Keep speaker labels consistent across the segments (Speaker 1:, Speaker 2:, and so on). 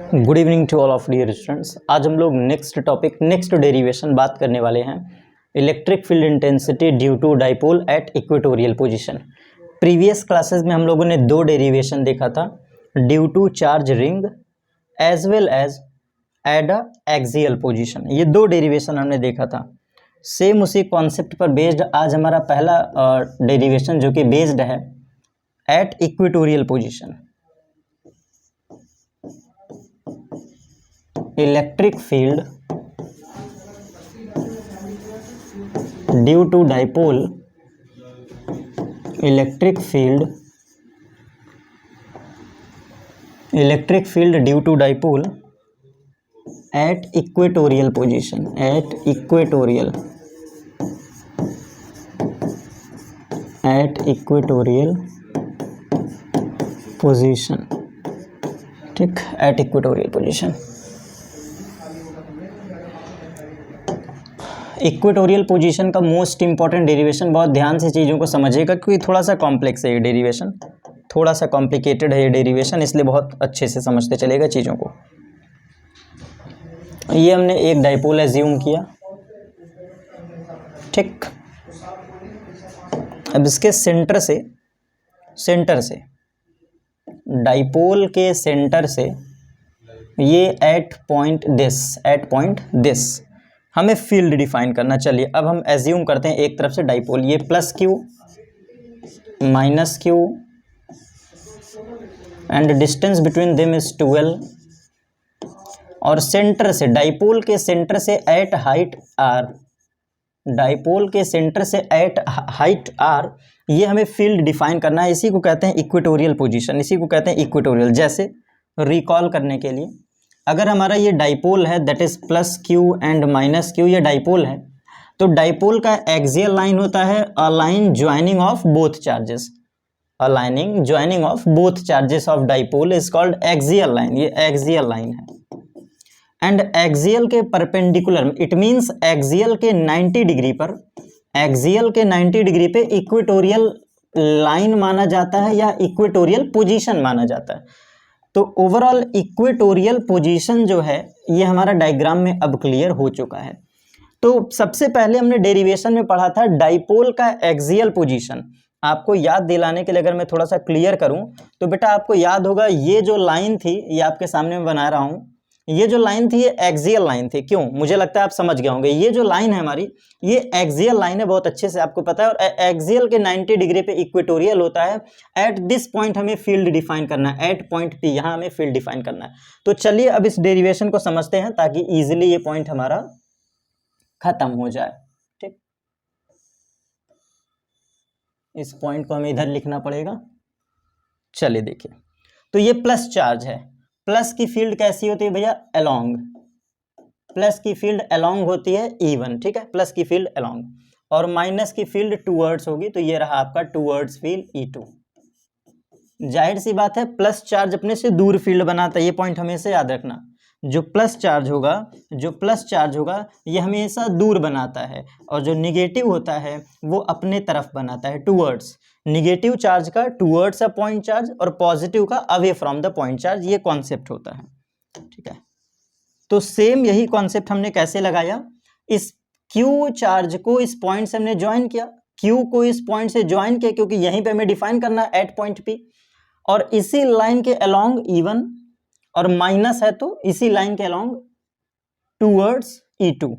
Speaker 1: Good evening to all of dear students. आज हम लोग नेक्स्ट डेरिवेशन बात करने वाले हैं। Electric field intensity due to dipole at equatorial position. Previous classes में हम लोगों ने दो डेरिवेशन देखा था, due to charge ring as well as at a axial position. ये दो डेरिवेशन हमने देखा था। सेम उसी कॉन्सेप्ट पर बेस्ड आज हमारा पहला डेरिवेशन जो कि बेस्ड है at equatorial position. Electric field due to dipole, electric field due to dipole at equatorial position, ठीक, at equatorial position. Equatorial position का मोस्ट इंपॉर्टेंट डेरिवेशन, बहुत ध्यान से चीज़ों को समझिएगा क्योंकि थोड़ा सा कॉम्प्लेक्स है ये डेरिवेशन, थोड़ा सा कॉम्प्लिकेटेड है ये डेरिवेशन, इसलिए बहुत अच्छे से समझते चलेगा चीज़ों को। ये हमने एक डाइपोल एज्यूम किया, ठीक। अब इसके सेंटर से डाइपोल के सेंटर से ये एट पॉइंट दिस हमें फील्ड डिफाइन करना। चलिए अब हम एज्यूम करते हैं एक तरफ से डाइपोल, ये plus Q minus Q and distance between them is 12, और सेंटर से डाइपोल के सेंटर से एट हाइट आर, ये हमें फील्ड डिफाइन करना है। इसी को कहते हैं इक्वेटोरियल पोजीशन, इसी को कहते हैं इक्वेटोरियल। जैसे रिकॉल करने के लिए, अगर हमारा ये डाइपोल है that is plus Q and minus Q, ये डाइपोल है, तो डाइपोल का एक्सियल लाइन होता है a line joining of both charges, of dipole is called axial line. ये एक्सियल लाइन है एंड एक्सियल के परपेंडिकुलर, इट मींस एक्सियल के 90 डिग्री पे इक्वेटोरियल लाइन माना जाता है या इक्वेटोरियल पोजीशन माना जाता है। तो ओवरऑल इक्वेटोरियल पोजीशन जो है ये हमारा डायग्राम में अब क्लियर हो चुका है। तो सबसे पहले हमने डेरिवेशन में पढ़ा था डाइपोल का एक्सियल पोजीशन। आपको याद दिलाने के लिए अगर मैं थोड़ा सा क्लियर करूं तो बेटा आपको याद होगा ये जो लाइन थी, ये आपके सामने मैं बना रहा हूं, ये जो लाइन थी ये एक्सियल लाइन थी। क्यों? मुझे लगता है आप समझ गए होंगे। ये जो लाइन है हमारी ये एक्सियल लाइन है, बहुत अच्छे से आपको पता है, और एक्सियल के 90 डिग्री पे इक्वेटोरियल होता है। एट दिस पॉइंट हमें फील्ड डिफाइन करना है, एट पॉइंट पी, यहाँ हमें फील्ड डिफाइन करना है। तो चलिए अब इस डेरिवेशन को समझते हैं ताकि इजिली ये पॉइंट हमारा खत्म हो जाए। ठीक, इस पॉइंट को हमें इधर लिखना पड़ेगा। चलिए देखिए, तो ये प्लस चार्ज है, प्लस की फील्ड कैसी होती है भैया? अलोंग, प्लस की फील्ड अलोंग होती है E1, ठीक है, प्लस की फील्ड अलोंग, और माइनस की फील्ड टूवर्ड्स होगी, तो ये रहा आपका टूवर्ड्स फील्ड E2। जाहिर सी बात है प्लस चार्ज अपने से दूर फील्ड बनाता है, ये पॉइंट हमेशा याद रखना। जो प्लस चार्ज होगा ये हमेशा दूर बनाता है, और जो निगेटिव होता है वो अपने तरफ बनाता है, टूवर्ड्स। निगेटिव चार्ज का टूवर्ड्स अ पॉइंट चार्ज और पॉजिटिव का away from the point charge, ये कॉन्सेप्ट होता है, ठीक है। तो सेम यही कॉन्सेप्ट हमने कैसे लगाया? इस क्यू चार्ज को इस पॉइंट से हमने ज्वाइन किया, क्यू को इस पॉइंट से ज्वाइन किया क्योंकि यहीं पे हमें डिफाइन करना है एट पॉइंट पी, और इसी लाइन के अलोंग E1, और माइनस है तो इसी लाइन के अलोंग टूवर्ड्स E2।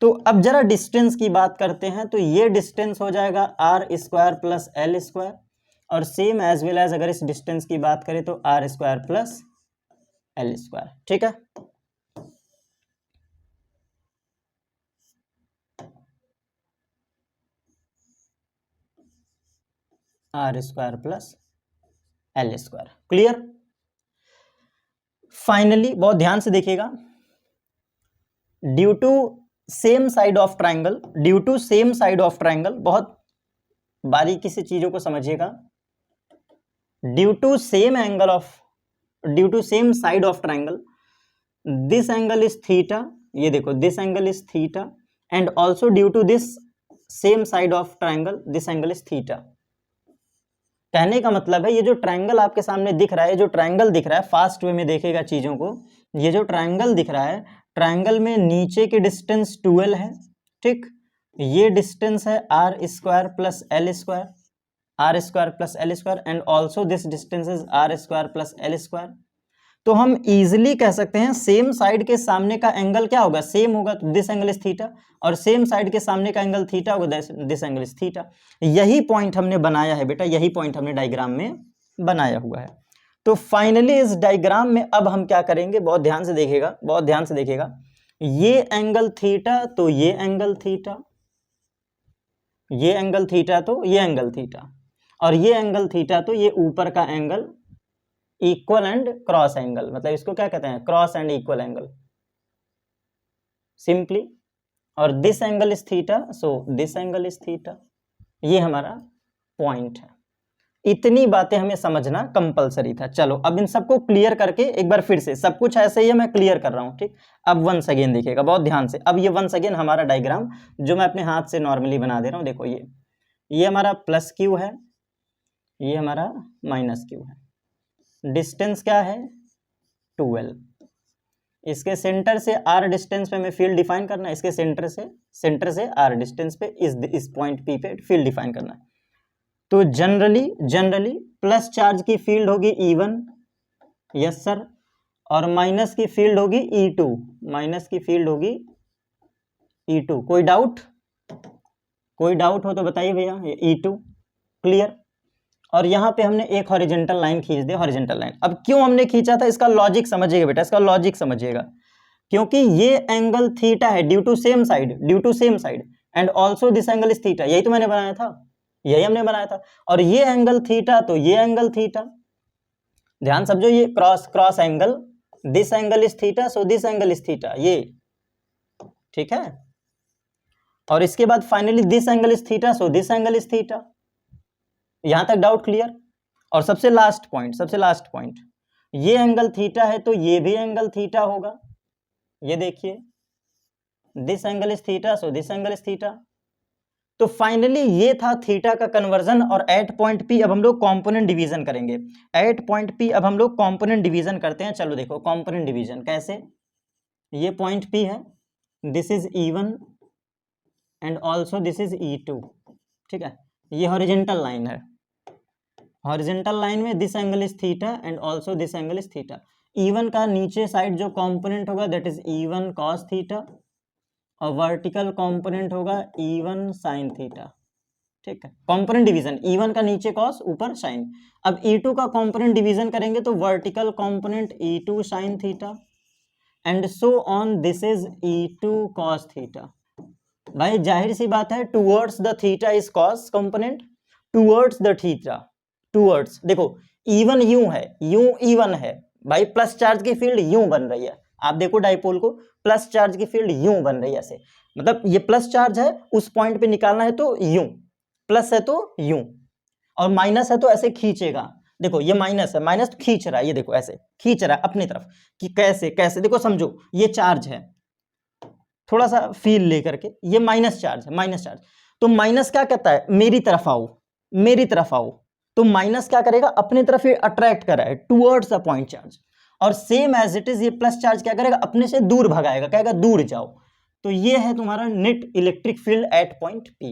Speaker 1: तो अब जरा डिस्टेंस की बात करते हैं, तो ये डिस्टेंस हो जाएगा r² प्लस l², और सेम एज वेल एज अगर इस डिस्टेंस की बात करें तो r² प्लस l², ठीक है। r² plus l², clear. Finally बहुत ध्यान से देखिएगा, due to same side of triangle, बहुत बारीकी से चीजों को समझिएगा। Due to same side of triangle, this angle is theta, ये देखो this angle is theta, and also due to this same side of triangle this angle is theta. कहने का मतलब है ये जो ट्रायंगल आपके सामने दिख रहा है, जो ट्रायंगल दिख रहा है, फास्ट वे में देखेगा चीज़ों को, ये जो ट्रायंगल दिख रहा है, ट्रायंगल में नीचे की डिस्टेंस 12 है, ठीक, ये डिस्टेंस है r square plus L square, R square plus L square, and also this distance is R square plus L square. तो हम इजीली कह सकते हैं सेम साइड के सामने का एंगल क्या होगा, सेम होगा, तो दिस एंगल इज थीटा, और सेम साइड के सामने का एंगल थीटा होगा, दिस एंगल इज थीटा। यही पॉइंट हमने बनाया है बेटा, यही पॉइंट हमने डायग्राम में बनाया हुआ है। तो फाइनली इस डायग्राम में अब हम क्या करेंगे, बहुत ध्यान से देखिएगा, बहुत ध्यान से देखिएगा, ये एंगल थीटा तो ये एंगल थीटा, ये एंगल थीटा तो ये एंगल थीटा, और ये एंगल थीटा तो ये ऊपर का angle equal and cross angle, मतलब इसको क्या कहते हैं, cross and equal angle simply. और this angle is theta, so this angle is theta, ये हमारा पॉइंट है। इतनी बातें हमें समझना कंपलसरी था। चलो अब इन सबको क्लियर करके एक बार फिर से, सब कुछ ऐसे ही है, मैं क्लियर कर रहा हूँ, ठीक। अब वंस अगेन देखिएगा बहुत ध्यान से। अब ये वंस अगेन हमारा डायग्राम जो मैं अपने हाथ से नॉर्मली बना दे रहा हूँ, देखो ये हमारा प्लस क्यू है, ये हमारा माइनस क्यू है, डिस्टेंस क्या है 12, इसके सेंटर से आर डिस्टेंस पे हमें फील्ड डिफाइन करना है, इसके सेंटर से आर डिस्टेंस पे इस पॉइंट पी पे फील्ड डिफाइन करना है। तो जनरली प्लस चार्ज की फील्ड होगी E1, यस सर, और माइनस की फील्ड होगी E2, माइनस की फील्ड होगी E2। कोई डाउट हो तो बताइए भैया, ये E2 क्लियर। और यहाँ पे हमने एक हॉरिजॉन्टल लाइन खींच दी, हॉरिजॉन्टल लाइन। अब क्यों हमने खींचा था, इसका लॉजिक समझिएगा बेटा, इसका लॉजिक समझिएगा, क्योंकि ये एंगल थीटा है due to same side, and also this angle is theta, यही तो मैंने बनाया था, यही हमने बनाया था। और ये एंगल थीटा तो ये एंगल थीटा, ध्यान समझो, ये cross angle, this angle is theta, so this angle is theta, ये ठीक है। और इसके बाद finally this angle is theta, so this angle is theta. यहां तक डाउट क्लियर। और सबसे लास्ट पॉइंट, ये एंगल थीटा है तो ये भी एंगल थीटा होगा, ये देखिए, this angle is theta, so this angle is theta. तो फाइनली ये था थीटा का कन्वर्जन। और एट पॉइंट पी अब हम लोग कॉम्पोनेंट डिवीजन करेंगे, एट पॉइंट पी अब हम लोग कॉम्पोनेंट डिवीजन करते हैं। चलो देखो कॉम्पोनेंट डिवीजन कैसे, ये पॉइंट पी है, this is E1 and also this is E2, ठीक है। ये हॉरिजॉन्टल लाइन है, हॉरिजॉन्टल लाइन में this angle is theta and also this angle is theta. E1 का नीचे साइड जो कंपोनेंट होगा that is E1 cos theta, और वर्टिकल कंपोनेंट होगा E1 sin थीटा, ठीक है। कंपोनेंट डिवीजन, E1 का नीचे cos ऊपर sin। अब E2 का कंपोनेंट डिवीजन करेंगे तो vertical component E2 sin theta and so on, this is E2 cos theta. भाई जाहिर सी बात है, towards the theta is cos component, towards the theta, towards, देखो E1 यूं है, यूं E1 है भाई, प्लस चार्ज की फील्ड यूं बन रही है, आप देखो डाइपोल को, प्लस चार्ज की फील्ड यूं बन रही है ऐसे, मतलब ये प्लस चार्ज है, उस पॉइंट पे निकालना है तो यूं, प्लस है तो यूं, और माइनस है तो ऐसे खींचेगा। देखो ये माइनस है, माइनस तो खींच रहा है, ये देखो ऐसे खींच रहा है अपनी तरफ, कि कैसे देखो समझो, ये चार्ज है, थोड़ा सा फील लेकर के, ये माइनस चार्ज है, माइनस चार्ज। तो माइनस क्या कहता है, मेरी तरफ आओ, तो माइनस क्या करेगा, अपनी तरफ ये अट्रैक्ट कर रहा है टूवर्ड्स द पॉइंट चार्ज। और सेम एज इट इज ये प्लस चार्ज क्या करेगा, अपने से दूर भगाएगा, कहेगा दूर जाओ। तो ये है तुम्हारा net electric field at point P.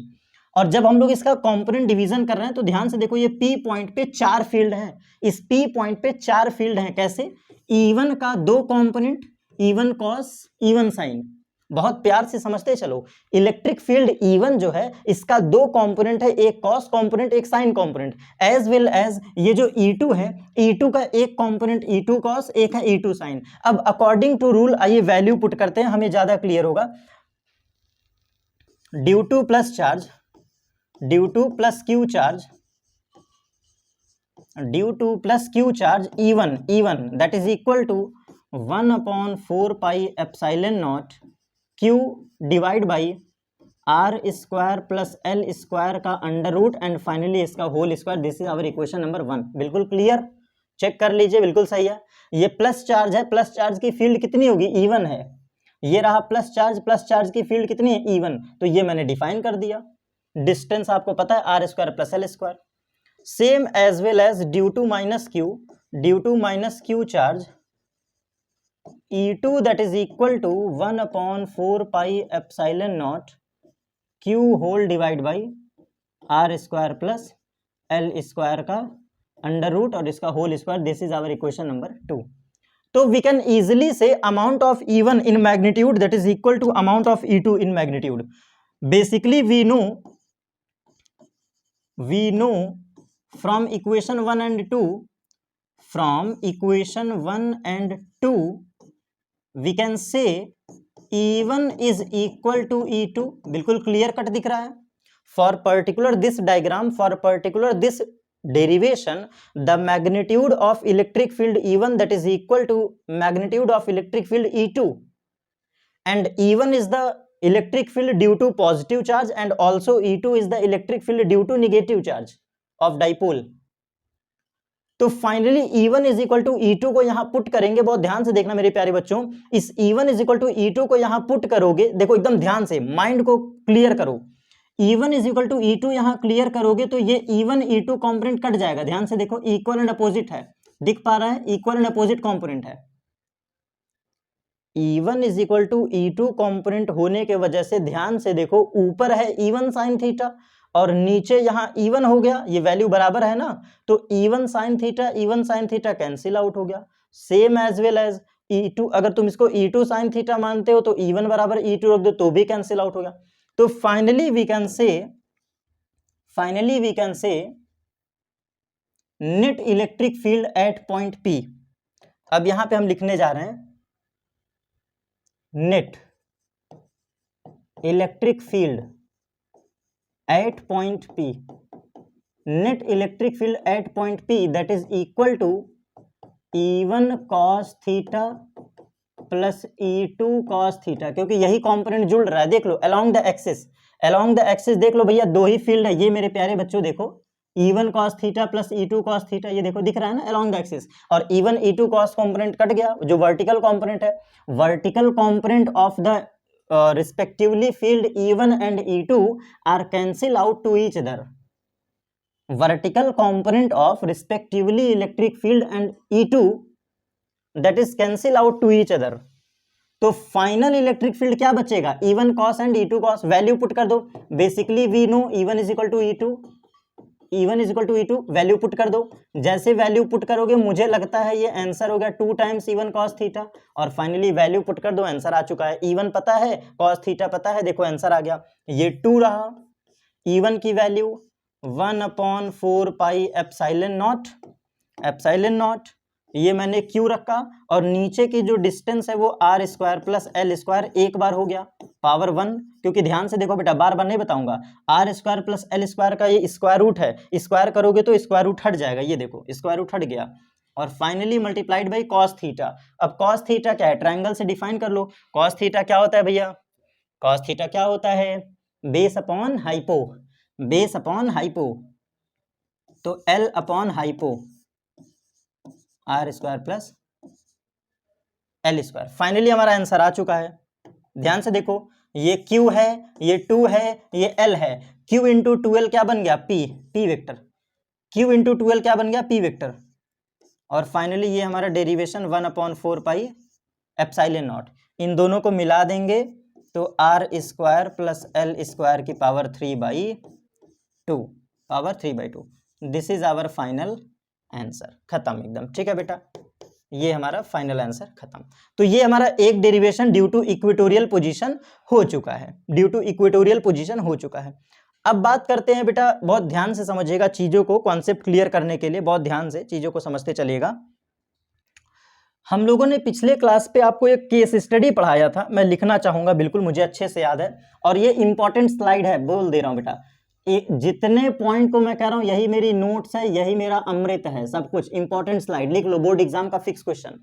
Speaker 1: और जब हम लोग इसका कंपोनेंट डिवीजन कर रहे हैं तो ध्यान से देखो, ये पी पॉइंट पे 4 फील्ड हैं, इस पी पॉइंट पे 4 फील्ड हैं। कैसे, E1 का 2 component, E1 cos E1 sin, बहुत प्यार से समझते चलो, इलेक्ट्रिक फील्ड E1 जो है इसका 2 कंपोनेंट है, एक कॉस कंपोनेंट, एक sine component, as well as ये जो E2 है, E2 का एक कंपोनेंट E2 कॉस, एक है E2 साइन। अब अकॉर्डिंग टू रूल आइए वैल्यू पुट करते हैं, हमें ज्यादा क्लियर होगा। Due to plus charge, due to plus Q charge, due to plus Q charge E1 that is equal to 1/4 pi epsilon naught Q divide by R square plus L square का under root and finally इसका whole square. This is our equation number 1। बिल्कुल clear, check कर लीजिए, बिल्कुल सही है। ये plus charge है, प्लस चार्ज की फील्ड कितनी होगी, E1 है, ये रहा प्लस चार्ज की फील्ड कितनी है, E1, तो ये मैंने डिफाइन कर दिया। डिस्टेंस आपको पता है R square plus L square. Same as well as due to minus Q charge E2 that is equal to 1/4 pi epsilon naught Q whole divide by R square plus L square का under root और इसका whole square. This is our equation number 2. तो we can easily say amount of E1 in magnitude that is equal to amount of E2 in magnitude. Basically we know from equation 1 and 2, from equation 1 and 2 we can say E1 is equal to E2. बिल्कुल clear cut दिख रहा है. For particular this diagram, for particular this derivation, the magnitude of electric field E1 that is equal to magnitude of electric field E2, and E1 is the electric field due to positive charge and also E2 is the electric field due to negative charge of dipole. तो finally E1 is equal to E2 को यहां put करेंगे. बहुत ध्यान से देखना मेरे प्यारे बच्चों, इस E1 is equal to E2 को यहां पुट करोगे. देखो एकदम ध्यान से, माइंड को क्लियर करो. E1 is equal to E2 यहां क्लियर करोगे तो ये E1 E2 कॉम्पोनेंट कट जाएगा. ध्यान से देखो, इक्वल एंड अपोजिट है, दिख पा रहा है, इक्वल एंड अपोजिट कॉम्पोनेंट है. E1 is equal to E2 component होने के वजह से ध्यान से देखो, ऊपर है E1 साइन थीटा और नीचे यहां E1 हो गया. ये वैल्यू बराबर है ना, तो E1 sine theta cancel out हो गया. Same as well as E2, अगर तुम इसको E2 साइन थीटा मानते हो तो E1 बराबर E2 रख दो तो भी कैंसिल आउट हो गया. तो finally we can say net electric field at point P. अब यहां पे हम लिखने जा रहे हैं net electric field at point P. Net electric field at point P that is equal to E1 cos theta plus E2 cos theta, क्योंकि यही कंपोनेंट जुड़ रहा है. देख लो अलोंग द एक्सिस देख लो भैया, दो ही फील्ड है ये मेरे प्यारे बच्चों. देखो E1 cos theta plus E2 cos theta, ये देखो दिख रहा है ना अलोंग द एक्सिस. और E1 E2 cos component cut गया, जो वर्टिकल कंपोनेंट है. Vertical component of the respectively field E1 and E2 are cancel out to each other. Vertical component of respectively electric field and E2 that is cancel out to each other. तो final electric field क्या बचेगा? E1 cos and E2 cos. Value put कर दो. Basically we know E1 is equal to E2, value put कर दो. जैसे value put करोगे मुझे लगता है ये आंसर हो गया 2 times E1 cos थीटा. और फाइनली वैल्यू पुट कर दो, आंसर आ चुका है. E1 पता है, cos थीटा पता है, देखो आंसर आ गया. ये 2 रहा. E1 की वैल्यू 1/4 पाई एप्सिलॉन नॉट, ये मैंने Q रखा. और नीचे की जो डिस्टेंस है वो R square plus L square एक बार हो गया पावर 1, क्योंकि ध्यान से देखो बेटा, बार बार नहीं बताऊंगा. R square plus L square का ये स्क्वायर रूट है, स्क्वायर करोगे तो स्क्वायर रूट हट जाएगा. ये देखो स्क्वायर रूट हट गया. और finally multiplied by cos theta. अब कॉस थीटा क्या है? ट्राइंगल से डिफाइन कर लो. कॉस थीटा क्या होता है भैया? कॉस थीटा क्या होता है? Base upon hypo. तो L upon hypo R square plus L square. Finally हमारा आंसर आ चुका है. ध्यान से देखो, ये Q है, ये 2 है, ये L है. Q इंटू 2L क्या बन गया? P vector. Q into 2L क्या बन गया? P vector. और फाइनली ये हमारा डेरिवेशन 1/4 पाई एप्सिलॉन नॉट. इन दोनों को मिला देंगे तो R square plus L square की power 3/2. This is our final answer. खत्म एकदम. ठीक है बेटा, ये हमारा फाइनल आंसर खत्म. तो ये हमारा एक derivation due to equatorial position हो चुका है. अब बात करते हैं बेटा, बहुत ध्यान से समझिएगा चीजों को, कॉन्सेप्ट क्लियर करने के लिए बहुत ध्यान से चीजों को समझते चलिएगा. हम लोगों ने पिछले क्लास पे आपको एक केस स्टडी पढ़ाया था, मैं लिखना चाहूंगा, बिल्कुल मुझे अच्छे से याद है. और ये इंपॉर्टेंट स्लाइड है, बोल दे रहा हूं बेटा. जितने पॉइंट को मैं कह रहा हूं यही मेरी नोट्स है, यही मेरा अमृत है, सब कुछ इंपॉर्टेंट स्लाइड. लिख लो, बोर्ड एग्जाम का फिक्स क्वेश्चन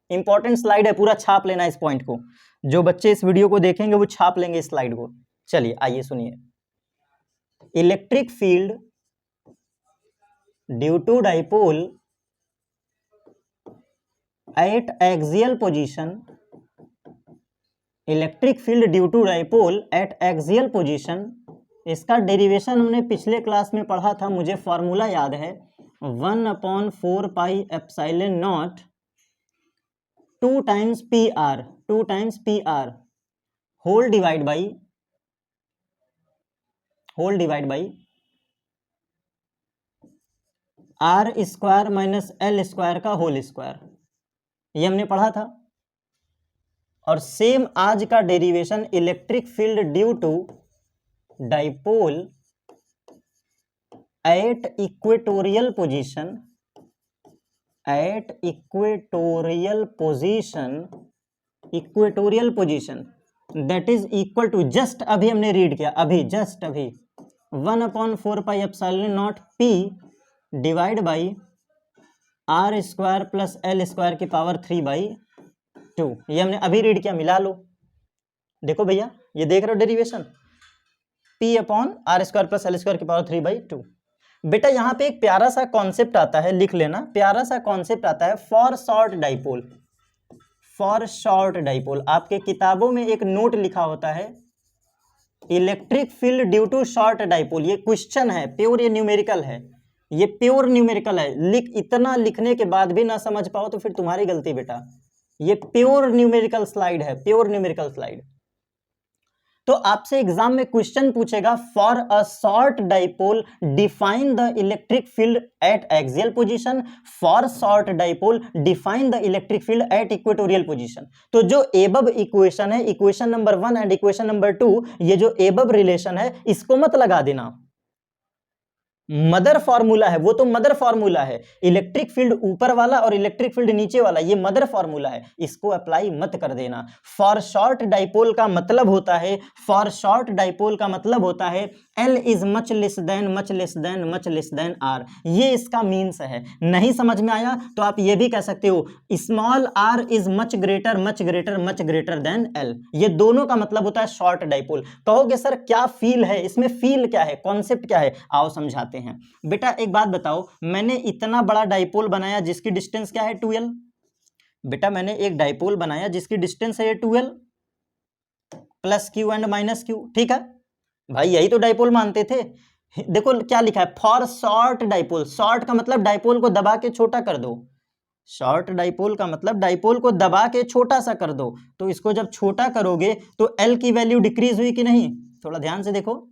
Speaker 1: इंपॉर्टेंट स्लाइड है, पूरा छाप लेना इस पॉइंट को. जो बच्चे इस वीडियो को देखेंगे वो छाप लेंगे इस स्लाइड को. चलिए आइए सुनिए. Electric field due to dipole at axial position. Electric field due to dipole at axial position इसका डेरिवेशन हमने पिछले क्लास में पढ़ा था, मुझे फॉर्मूला याद है 1/4 pi epsilon naught 2 times P R whole divide by R square minus L square का होल स्क्वायर, ये हमने पढ़ा था। और सेम आज का derivation electric field due to dipole at equatorial position that is equal to, just अभी हमने रीड किया, जस्ट अभी 1/4 pi epsilon naught P divide by R square plus L square की पावर 3/2, ये हमने अभी रीड किया, मिला लो। देखो भैया, ये देख रहे हो derivation, P upon R square plus L square की पावर 3/2। बेटा यहाँ पे एक प्यारा सा कॉन्सेप्ट आता है, लिख लेना, प्यारा सा कॉन्सेप्ट आता है फॉर शॉर्ट डाइपोल। आपके किताबों में एक नोट लिखा होता है electric field due to short dipole. ये क्वेश्चन है प्योर, ये न्यूमेरिकल है, ये प्योर न्यूमेरिकल है। इतना लिखने के बाद भी ना समझ पाओ तो फिर तुम्हारी गलती बेटा। ये प्योर न्यूमेरिकल स्लाइड है, प्योर न्यूमेरिकल स्लाइड। तो आपसे एग्जाम में क्वेश्चन पूछेगा for a short dipole define the electric field eight axial position, for short dipole define the electric field eight equatorial position. तो जो एबव इक्वेशन है, equation number 1 and equation number 2, ये जो above relation है इसको मत लगा देना, मदर फॉर्मूला है वो, तो मदर फॉर्मूला है। इलेक्ट्रिक फील्ड ऊपर वाला और इलेक्ट्रिक फील्ड नीचे वाला, ये मदर फॉर्मूला है, इसको अप्लाई मत कर देना। फॉर शॉर्ट डाइपोल का मतलब होता है, L is much less than R, ये इसका मीन्स है। नहीं समझ में आया तो आप ये भी कह सकते हो small r is much greater than L, ये दोनों का मतलब होता है शॉर्ट डाइपोल। कहोगे सर क्या फील है इसमें, फील क्या है, कॉन्सेप्ट क्या है, आओ समझाते हैं। बेटा एक बात बताओ, मैंने इतना बड़ा डाइपोल बनाया जिसकी डिस्टेंस क्या है 2L। बेटा मैंने एक डाइपोल बनाया जिसकी डिस्टेंस है 2L plus Q and minus Q, ठीक है भाई, यही तो डाइपोल मानते थे। देखो क्या लिखा है, फॉर शॉर्ट डाइपोल। शॉर्ट का मतलब डाइपोल को दबा के छोटा कर दो, शॉर्ट डाइपोल का मतलब डाइपोल को दबा के छोटा सा कर दो। तो इसको जब छोटा करोगे तो L की वैल्यू डिक्रीज हुई कि नहीं, थोड़ा ध्यान से देखो,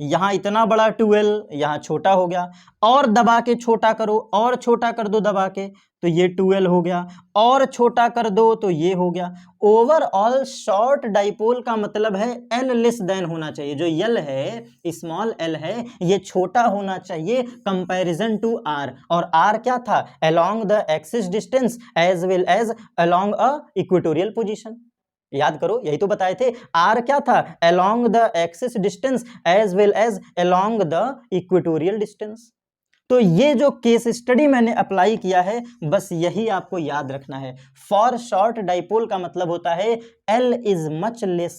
Speaker 1: यहां इतना बड़ा 2L यहां छोटा हो गया, और दबा के छोटा करो, और छोटा कर दो दबा के, तो ये 2L हो गया, और छोटा कर दो तो ये हो गया। ओवरऑल शॉर्ट डाइपोल का मतलब है L लेस देन होना चाहिए, जो L है, स्मॉल L है, ये छोटा होना चाहिए कंपैरिजन टू R। और R क्या था, along the axis distance as well as along a equatorial position. याद करो, यही तो बताए थे, R क्या था, along the axis distance as well as along the equatorial distance. तो ये जो केस स्टडी मैंने अप्लाई किया है, बस यही आपको याद रखना है। फॉर शॉर्ट डाइपोल का मतलब होता है L is much less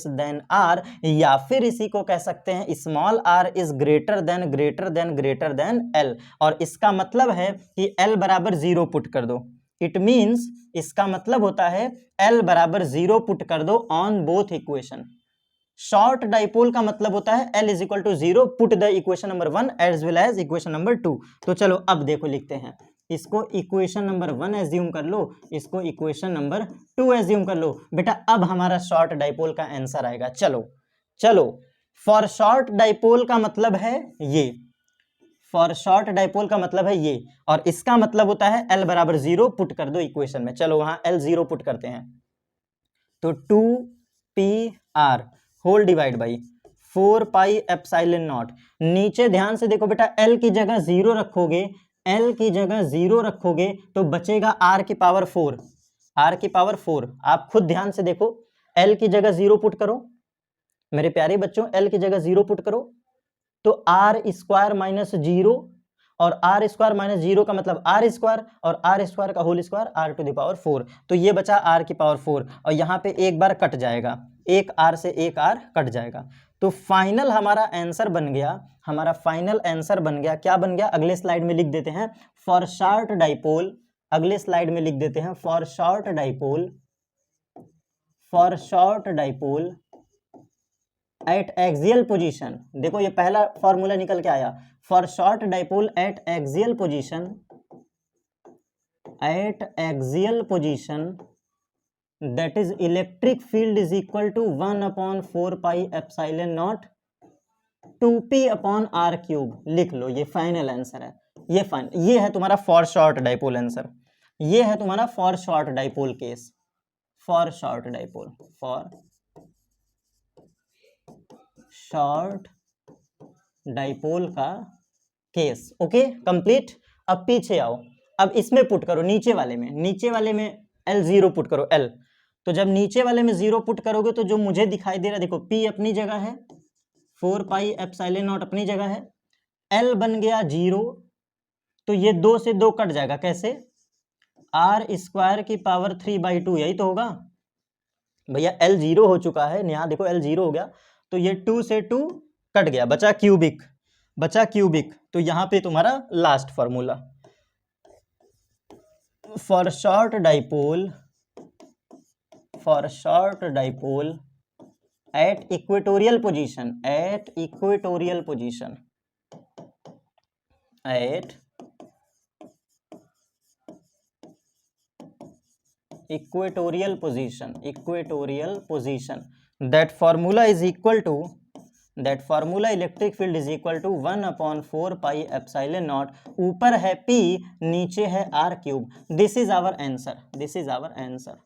Speaker 1: than R, या फिर इसी को कह सकते हैं small r is greater than L। और इसका मतलब है कि L बराबर 0 पुट कर दो। इट मीन्स, इसका मतलब होता है L बराबर 0 पुट कर दो on both equation. Short dipole का मतलब होता है L is equal to 0 put the equation number 1 as well as equation number 2। तो चलो अब देखो लिखते हैं, इसको इक्वेशन नंबर 1 एज्यूम कर लो, इसको इक्वेशन नंबर 2 एज्यूम कर लो। बेटा अब हमारा शॉर्ट डाइपोल का आंसर आएगा। चलो फॉर शॉर्ट डाइपोल का मतलब है ये, फॉर शॉर्ट डाइपोल का मतलब है ये, और इसका मतलब होता है L बराबर 0 पुट कर दो इक्वेशन में। चलो वहां L 0 पुट करते हैं, तो 2PR whole divide by 4 pi epsilon naught. नीचे ध्यान से देखो बेटा, L की जगह 0 रखोगे, L की जगह 0 रखोगे तो बचेगा R की पावर 4, R की पावर 4। आप खुद ध्यान से देखो, L की जगह 0 पुट करो मेरे प्यारे बच्चों, L की जगह 0 पुट करो तो R स्क्वायर माइनस 0, और R स्क्वायर माइनस 0 का मतलब R स्क्वायर, और R स्क्वायर का whole square R to the power 4। तो ये बचा R की पावर 4, और यहाँ पे एक बार कट जाएगा, एक R से एक R कट जाएगा। तो फाइनल हमारा आंसर बन गया, हमारा फाइनल आंसर बन गया, क्या बन गया, अगले स्लाइड में लिख देते हैं फॉर शॉर्ट डाइपोल, अगले स्लाइड में लिख देते हैं for short dipole at axial position, देखो ये पहला फॉर्मूला निकल के आया, for short dipole at axial position, at axial position that is electric field is equal to 1/4 pi epsilon naught 2p upon r cube. लिख लो, ये फाइनल आंसर है, ये है तुम्हारा फॉर शॉर्ट डाइपोल आंसर, ये है तुम्हारा for short dipole case, for short dipole, for short dipole का केस। Okay complete. अब पीछे आओ, अब इसमें पुट करो, नीचे वाले में L0 पुट करो, L। तो जब नीचे वाले में 0 पुट करोगे तो जो मुझे दिखाई दे रहा है, देखो P अपनी जगह है, 4 पाई एप्सिलॉन नॉट अपनी जगह है, L बन गया 0, तो ये 2 से 2 कट जाएगा, कैसे, r स्क्वायर की पावर 3/2, यही तो होगा भैया। L 0 हो चुका है, यहाँ देखो L 0 हो गया, तो ये 2 से 2 कट गया, बचा क्यूबिक। तो यहाँ पे तुम्हारा last formula, for short dipole at equatorial position, equatorial position that formula electric field is equal to 1/4 pi epsilon naught, ऊपर है P नीचे है r cube. This is our answer.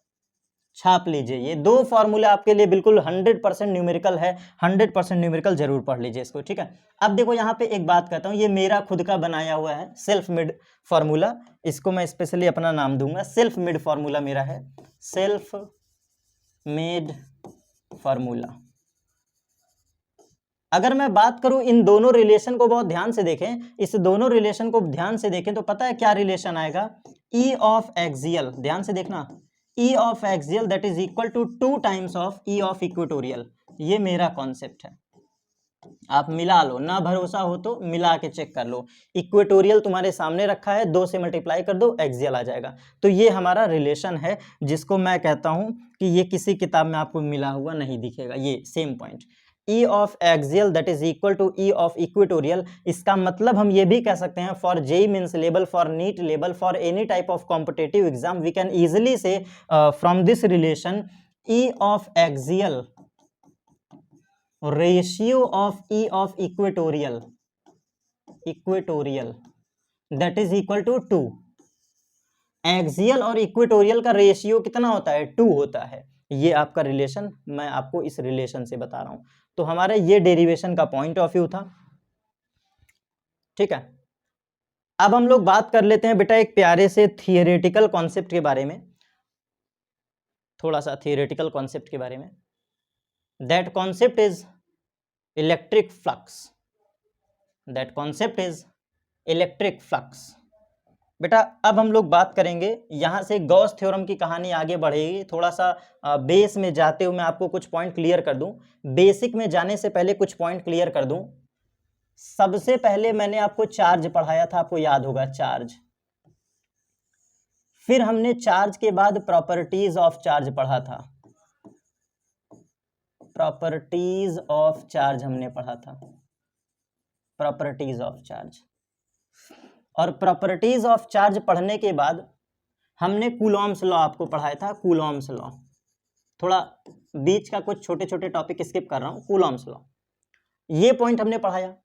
Speaker 1: छाप लीजिए, ये दो फॉर्मूले आपके लिए बिल्कुल 100% न्यूमेरिकल है, 100% न्यूमेरिकल जरूर पढ़ लीजिए इसको, ठीक है। अब देखो यहाँ पे एक बात कहता हूँ, ये मेरा खुद का बनाया हुआ है सेल्फ मेड फॉर्मूला, इसको मैं स्पेशली अपना नाम दूंगा, सेल्फ मेड फॉर्मूला मेरा है, सेल्फ मेड फॉर्मूला। अगर मैं बात करूं इन दोनों रिलेशन को बहुत ध्यान से देखें, इस दोनों रिलेशन को ध्यान से देखें तो पता है क्या रिलेशन आएगा, E ऑफ एक्सियल, ध्यान से देखना, E of axial that is equal to 2 times of E of equatorial. ये मेरा कॉन्सेप्ट है, आप मिला लो, ना भरोसा हो तो मिला के चेक कर लो। इक्वेटोरियल तुम्हारे सामने रखा है, 2 से मल्टीप्लाई कर दो, एक्सियल आ जाएगा। तो ये हमारा रिलेशन है, जिसको मैं कहता हूं कि ये किसी किताब में आपको मिला हुआ नहीं दिखेगा, ये same point, E of axial that is equal to E of equatorial. इसका मतलब हम ये भी कह सकते हैं, for JEE Mains level, for NEET level, for any type of competitive exam, we can easily से from this relation E of axial ratio of E of equatorial that is equal to 2। Axial और equatorial का ratio कितना होता है, 2 होता है। ये आपका रिलेशन, मैं आपको इस रिलेशन से बता रहा हूं। तो हमारे ये डेरिवेशन का पॉइंट ऑफ व्यू था, ठीक है। अब हम लोग बात कर लेते हैं बेटा एक प्यारे से थियोरेटिकल कॉन्सेप्ट के बारे में, थोड़ा सा थियोरेटिकल कॉन्सेप्ट के बारे में। That concept is electric flux. बेटा अब हम लोग बात करेंगे, यहां से गॉस थ्योरम की कहानी आगे बढ़ेगी, थोड़ा सा बेस में जाते हुए मैं आपको कुछ पॉइंट क्लियर कर दूं, बेसिक में जाने से पहले कुछ पॉइंट क्लियर कर दूं। सबसे पहले मैंने आपको चार्ज पढ़ाया था, आपको याद होगा चार्ज, फिर हमने चार्ज के बाद प्रॉपर्टीज ऑफ चार्ज पढ़ा था, प्रॉपर्टीज ऑफ चार्ज हमने पढ़ा था, प्रॉपर्टीज ऑफ चार्ज। और प्रॉपर्टीज ऑफ चार्ज पढ़ने के बाद हमने कूलॉम्स लॉ आपको पढ़ाया था, कूलॉम्स लॉ, थोड़ा बीच का कुछ छोटे छोटे टॉपिक स्किप कर रहा हूं, कूलॉम्स लॉ, ये पॉइंट हमने पढ़ाया।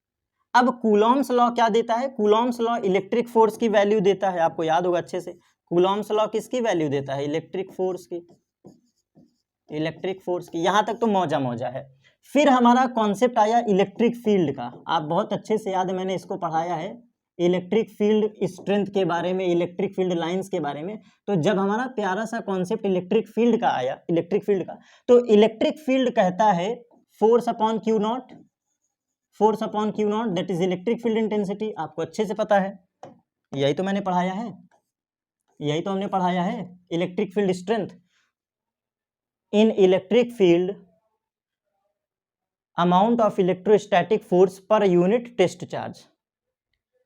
Speaker 1: अब कूलॉम्स लॉ क्या देता है, कूलॉम्स लॉ इलेक्ट्रिक फोर्स की वैल्यू देता है, आपको याद होगा अच्छे से। कूलॉम्स लॉ किसकी वैल्यू देता है, इलेक्ट्रिक फोर्स की, यहां तक तो मौजा है। फिर हमारा कॉन्सेप्ट आया इलेक्ट्रिक फील्ड का, आप बहुत अच्छे से याद है, मैंने इसको पढ़ाया है, इलेक्ट्रिक फील्ड स्ट्रेंथ के बारे में, इलेक्ट्रिक फील्ड लाइंस के बारे में। तो जब हमारा प्यारा सा कॉन्सेप्ट इलेक्ट्रिक फील्ड का आया, इलेक्ट्रिक फील्ड का, तो इलेक्ट्रिक फील्ड कहता है force upon Q not, that is electric field intensity, आपको अच्छे से पता है, यही तो मैंने पढ़ाया है, यही तो हमने पढ़ाया है, electric field strength. In electric field amount of electrostatic force per unit test charge,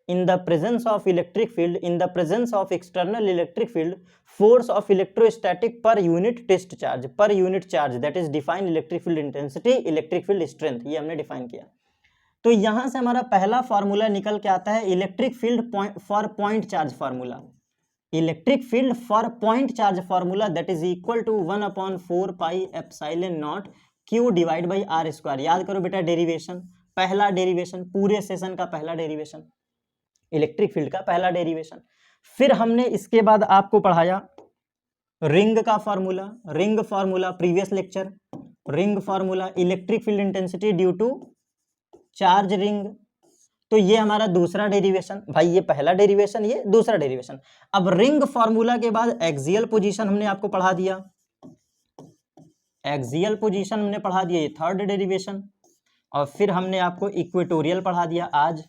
Speaker 1: in the presence of electric field, in the presence of external electric field, force of electrostatic per unit test charge, per unit charge, that is define electric field intensity, electric field strength, ये हमने define किया। तो यहां से हमारा पहला formula निकल के आता है electric field for point charge formula, electric field for point charge formula that is equal to 1/4 pi epsilon naught Q divide by R square. याद करो बेटा डेरिवेशन, पहला डेरिवेशन, पूरे सेशन का पहला डेरिवेशन, इलेक्ट्रिक फील्ड का पहला डेरिवेशन। फिर हमने इसके बाद आपको पढ़ाया रिंग का formula, ring formula previous lecture, ring formula electric field intensity due to charge ring. तो ये हमारा दूसरा डेरिवेशन, भाई ये पहला डेरिवेशन, ये दूसरा डेरिवेशन। अब रिंग फॉर्मूला के बाद एक्सियल पोजीशन हमने आपको पढ़ा दिया, एक्सियल पोजीशन हमने पढ़ा दिया, ये थर्ड डेरिवेशन। और फिर हमने आपको इक्वेटोरियल पढ़ा दिया आज,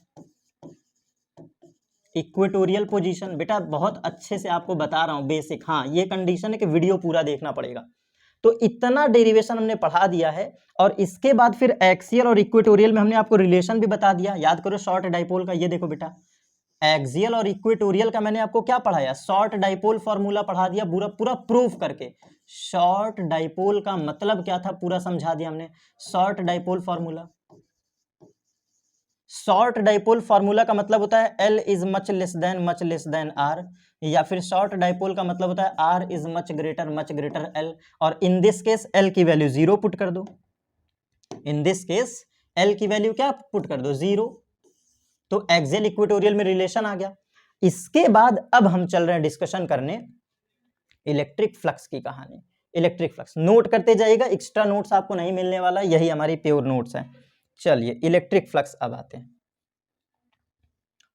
Speaker 1: इक्वेटोरियल पोजीशन। बेटा बहुत अच्छे से आपको बता रहा हूं बेसिक, हाँ ये कंडीशन है कि वीडियो पूरा देखना पड़ेगा। तो इतना डेरिवेशन हमने पढ़ा दिया है और इसके बाद फिर एक्सियल और इक्वेटोरियल में हमने आपको रिलेशन भी बता दिया। याद करो शॉर्ट डाइपोल का, ये देखो बेटा एक्सियल और इक्वेटोरियल का मैंने आपको क्या पढ़ाया, शॉर्ट डाइपोल फॉर्मूला पढ़ा दिया पूरा पूरा प्रूफ करके। शॉर्ट डाइपोल का मतलब क्या था पूरा समझा दिया हमने। Short dipole formula, short dipole formula का मतलब होता है L is much less than R, या फिर शॉर्ट डाइपोल का मतलब होता है R is much greater L। और इन दिस केस L की वैल्यू 0 पुट कर दो, इन दिस केस L की वैल्यू क्या पुट कर दो 0। तो एक्सियल इक्वेटोरियल में रिलेशन आ गया। इसके बाद अब हम चल रहे हैं डिस्कशन करने इलेक्ट्रिक फ्लक्स की कहानी। इलेक्ट्रिक फ्लक्स नोट करते जाइएगा, एक्स्ट्रा नोट्स आपको नहीं मिलने वाला, यही हमारी प्योर नोट्स हैं। चलिए इलेक्ट्रिक फ्लक्स अब आते हैं।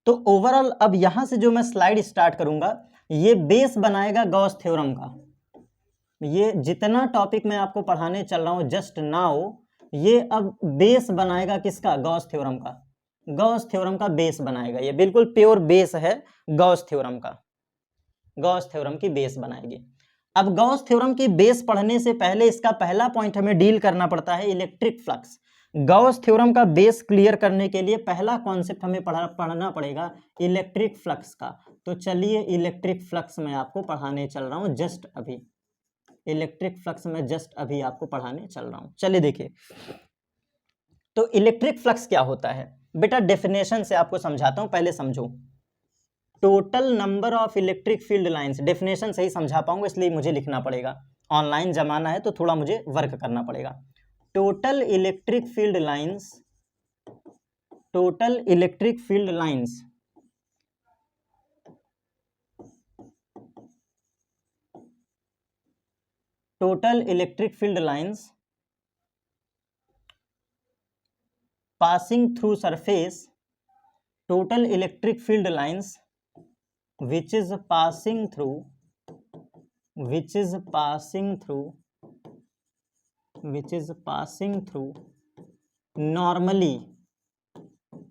Speaker 1: तो ओवरऑल अब यहां से जो मैं स्लाइड स्टार्ट करूंगा ये बेस बनाएगा गॉस थ्योरम का। ये जितना टॉपिक मैं आपको पढ़ाने चल रहा हूं जस्ट नाउ, ये अब बेस बनाएगा किसका, गॉस थ्योरम का। गॉस थ्योरम का बेस बनाएगा, ये बिल्कुल प्योर बेस है गॉस थ्योरम का, गॉस थ्योरम की बेस बनाएगी। अब गॉस थ्योरम की बेस पढ़ने से पहले इसका पहला पॉइंट हमें डील करना पड़ता है इलेक्ट्रिक फ्लक्स। गॉस थ्योरम का बेस क्लियर करने के लिए पहला कॉन्सेप्ट हमें पढ़ना पड़ेगा इलेक्ट्रिक फ्लक्स का। तो चलिए इलेक्ट्रिक फ्लक्स मैं आपको पढ़ाने चल रहा हूं जस्ट अभी, इलेक्ट्रिक फ्लक्स में जस्ट अभी आपको पढ़ाने चल रहा हूं। चलिए देखिए तो इलेक्ट्रिक फ्लक्स क्या होता है बेटा, डेफिनेशन से आपको समझाता हूं, पहले समझो। Total number of electric field lines, definition सही समझा पाऊंगा इसलिए मुझे लिखना पड़ेगा, ऑनलाइन जमाना है तो थोड़ा मुझे वर्क करना पड़ेगा। Total electric field lines, total electric field lines total electric field lines passing through surface, total electric field lines which is passing through normally,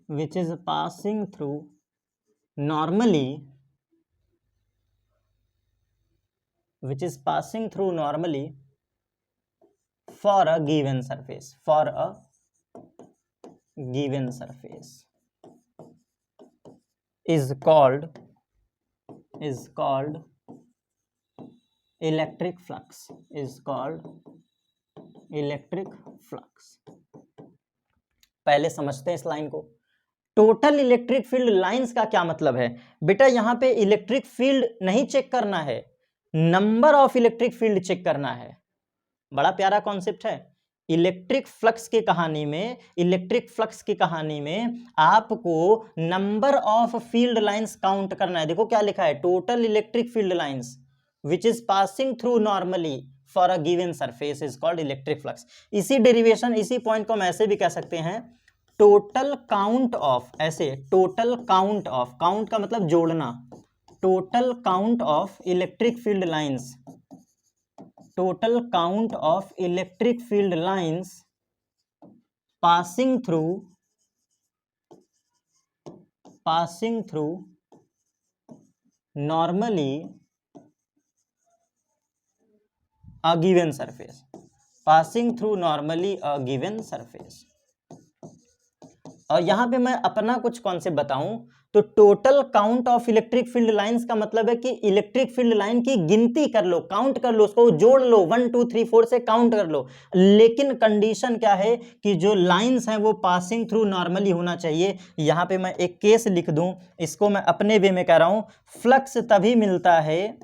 Speaker 1: which is passing through normally for a given surface, for a given surface is called electric flux, is called electric flux। पहले समझते हैं इस line को। Total electric field lines का क्या मतलब है बेटा, यहां पे इलेक्ट्रिक फील्ड नहीं चेक करना है, number of electric field check करना है। बड़ा प्यारा कॉन्सेप्ट है। इलेक्ट्रिक फ्लक्स की कहानी में, इलेक्ट्रिक फ्लक्स की कहानी में आपको number of field lines count करना है। देखो क्या लिखा है, total electric field lines which is passing through normally for a given surface is called electric flux. इसी डेरिवेशन, इसी पॉइंट को हम ऐसे भी कह सकते हैं, टोटल काउंट ऑफ, ऐसे टोटल काउंट ऑफ, काउंट का मतलब जोड़ना, total count of electric field lines, total count of electric field lines passing through normally a given surface, passing through normally a given surface, और यहाँ पे मैं अपना कुछ कॉन्सेप्ट बताऊं तो total count of electric field lines का मतलब है कि इलेक्ट्रिक फील्ड लाइन की गिनती कर लो, काउंट कर लो, उसको जोड़ लो, 1 2 3 4 से काउंट कर लो। लेकिन कंडीशन क्या है कि जो लाइंस हैं वो पासिंग थ्रू नॉर्मली होना चाहिए। यहाँ पे मैं एक केस लिख दूं, इसको मैं अपने वे में कह रहा हूं, फ्लक्स तभी मिलता है,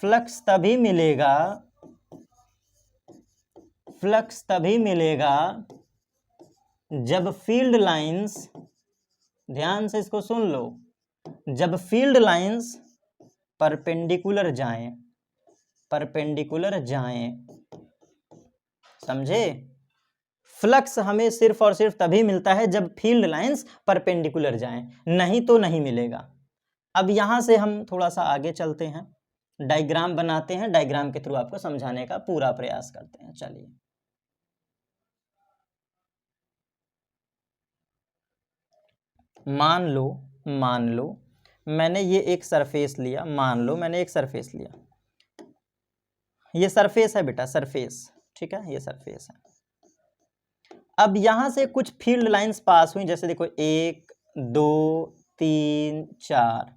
Speaker 1: फ्लक्स तभी मिलेगा, फ्लक्स तभी मिलेगा जब फील्ड लाइंस, ध्यान से इसको सुन लो, जब फील्ड लाइंस परपेंडिकुलर जाएं, परपेंडिकुलर जाएं, समझे? फ्लक्स हमें सिर्फ और सिर्फ तभी मिलता है जब फील्ड लाइंस परपेंडिकुलर जाएं, नहीं तो नहीं मिलेगा। अब यहां से हम थोड़ा सा आगे चलते हैं, डायग्राम बनाते हैं, डायग्राम के थ्रू आपको समझाने का पूरा प्रयास करते हैं। चलिए, मान लो मैंने ये एक सरफेस लिया, मान लो मैंने एक सरफेस लिया, ये सरफेस है बेटा, सरफेस, ठीक है, ये सरफेस है। अब यहां से कुछ फील्ड लाइंस पास हुई, जैसे देखो 1 2 3 4,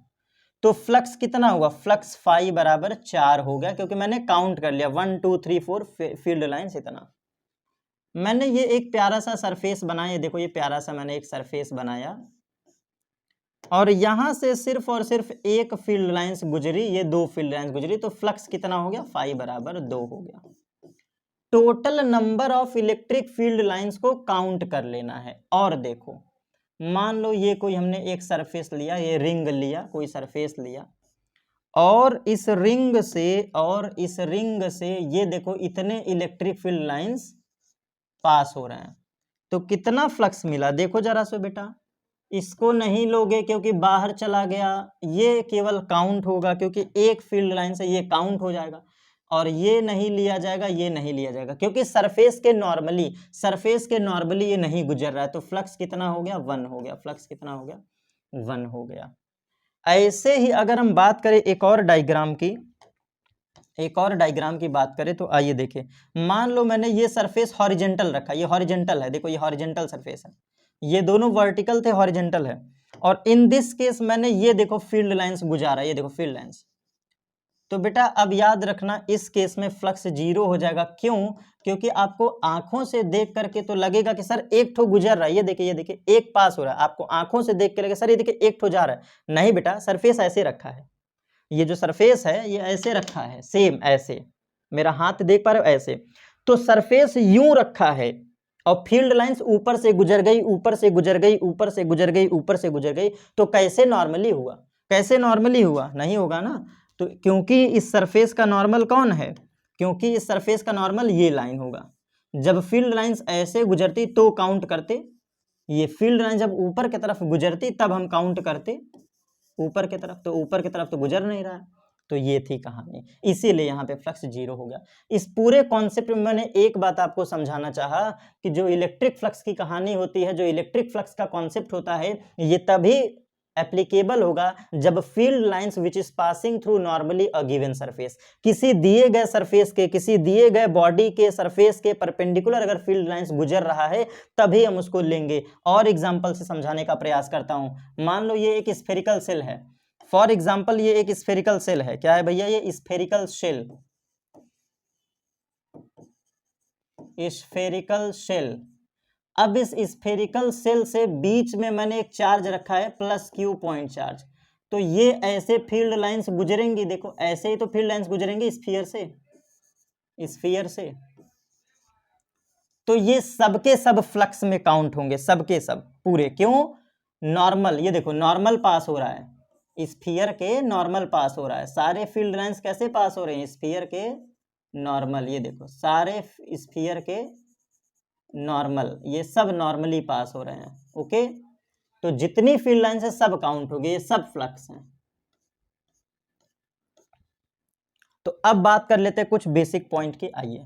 Speaker 1: तो फ्लक्स कितना हुआ, फ्लक्स फाई बराबर 4 हो गया, क्योंकि मैंने काउंट कर लिया 1 2 3 4 फील्ड लाइंस इतना। मैंने ये एक प्यारा सा सरफेस बनाया, देखो ये प्यारा सा मैंने एक सरफेस बनाया, और यहां से सिर्फ और सिर्फ एक फील्ड लाइंस गुजरी, ये 2 फील्ड लाइंस गुजरी, तो फ्लक्स कितना हो गया, फाई बराबर 2 हो गया। Total number of electric field lines को काउंट कर लेना है। और देखो, मान लो ये कोई हमने एक सरफेस लिया, ये रिंग लिया, कोई सरफेस लिया, और इस रिंग से ये देखो इतने इलेक्ट्रिक फील्ड लाइंस पास हो रहे हैं, तो कितना फ्लक्स मिला देखो जरा सो बेटा। इसको नहीं लोगे क्योंकि बाहर चला गया, ये केवल काउंट होगा क्योंकि एक फील्ड लाइन से ये काउंट हो जाएगा, और ये नहीं लिया जाएगा, ये नहीं लिया जाएगा क्योंकि सरफेस के नॉर्मली ये नहीं गुजर रहा है, तो फ्लक्स कितना हो गया, 1 हो गया, फ्लक्स कितना हो गया, 1 हो गया। ऐसे ही अगर हम बात करें एक और डायग्राम की बात करें तो आइए देखिए, मान लो मैंने ये सरफेस हॉरिजेंटल रखा, ये हॉरिजेंटल है, देखो ये हॉरिजेंटल सरफेस है, ये दोनों वर्टिकल थे, हॉरिजेंटल है, और इन दिस केस मैंने ये देखो फील्ड लाइंस गुजारा, ये देखो फील्ड लाइंस। तो बेटा अब याद रखना इस केस में फ्लक्स 0 हो जाएगा, क्यों? क्योंकि आपको आंखों से देख करके तो लगेगा कि सर एक ठो गुजर रहा है, ये देखिए एक पास हो रहा है, आपको आंखों से देख के लगेगा सर ये देखिए एक ठो जा रहा है। नहीं बेटा, सरफेस ऐसे रखा है, ये जो सरफेस है ये ऐसे रखा है, सेम ऐसे, मेरा हाथ देख पा रहे हो ऐसे, तो सरफेस यूं रखा है और फील्ड लाइंस ऊपर से गुजर गई, ऊपर से गुजर गई, ऊपर से गुजर गई, ऊपर से गुजर गई, तो कैसे नॉर्मली हुआ, कैसे नॉर्मली हुआ, नहीं होगा ना। तो क्योंकि इस सरफेस का नॉर्मल कौन है, क्योंकि इस सरफेस का नॉर्मल ये लाइन होगा, जब फील्ड लाइंस ऐसे गुजरती तो काउंट करते, ये फील्ड लाइन जब ऊपर की तरफ गुजरती तब हम काउंट करते ऊपर की तरफ, तो ऊपर की तरफ तो गुजर नहीं रहा है, तो ये थी कहानी, इसीलिए यहाँ पे फ्लक्स 0 हो गया। इस पूरे कॉन्सेप्ट में मैंने एक बात आपको समझाना चाहा कि जो इलेक्ट्रिक फ्लक्स की कहानी होती है, जो इलेक्ट्रिक फ्लक्स का कॉन्सेप्ट होता है, ये तभी एप्लीकेबल होगा जब field lines which is passing through normally a given surface, किसी दिए गए सरफेस के, किसी दिए गए बॉडी के सरफेस के परपेंडिकुलर अगर फील्ड लाइंस गुजर रहा है तभी हम उसको लेंगे। और एग्जांपल से समझाने का प्रयास करता हूं, मान लो ये एक स्फेरिकल सेल है, फॉर एग्जांपल ये एक स्फेरिकल सेल है, क्या है भैया, ये स्फेरिकल शेल, स्फेरिकल शेल। अब इस स्फेरिकल सेल से बीच में मैंने एक चार्ज रखा है प्लस क्यू पॉइंट चार्ज, तो ये ऐसे फील्ड लाइंस गुजरेंगी, देखो ऐसे ही तो फील्ड लाइंस गुजरेंगी स्फीयर से, तो ये सबके सब फ्लक्स में काउंट होंगे, सबके सब पूरे, क्यों, नॉर्मल, ये देखो नॉर्मल पास हो रहा है, स्फीयर के नॉर्मल पास हो रहा है, सारे फील्ड लाइंस कैसे पास हो रहे हैं, स्फीयर के नॉर्मल, ये देखो सारे स्फीयर के नॉर्मल, ये सब नॉर्मली पास हो रहे हैं, ओके। तो जितनी फील्ड लाइंस है सब काउंट हो गए, ये सब फ्लक्स हैं। तो अब बात कर लेते हैं कुछ बेसिक पॉइंट की, आइए।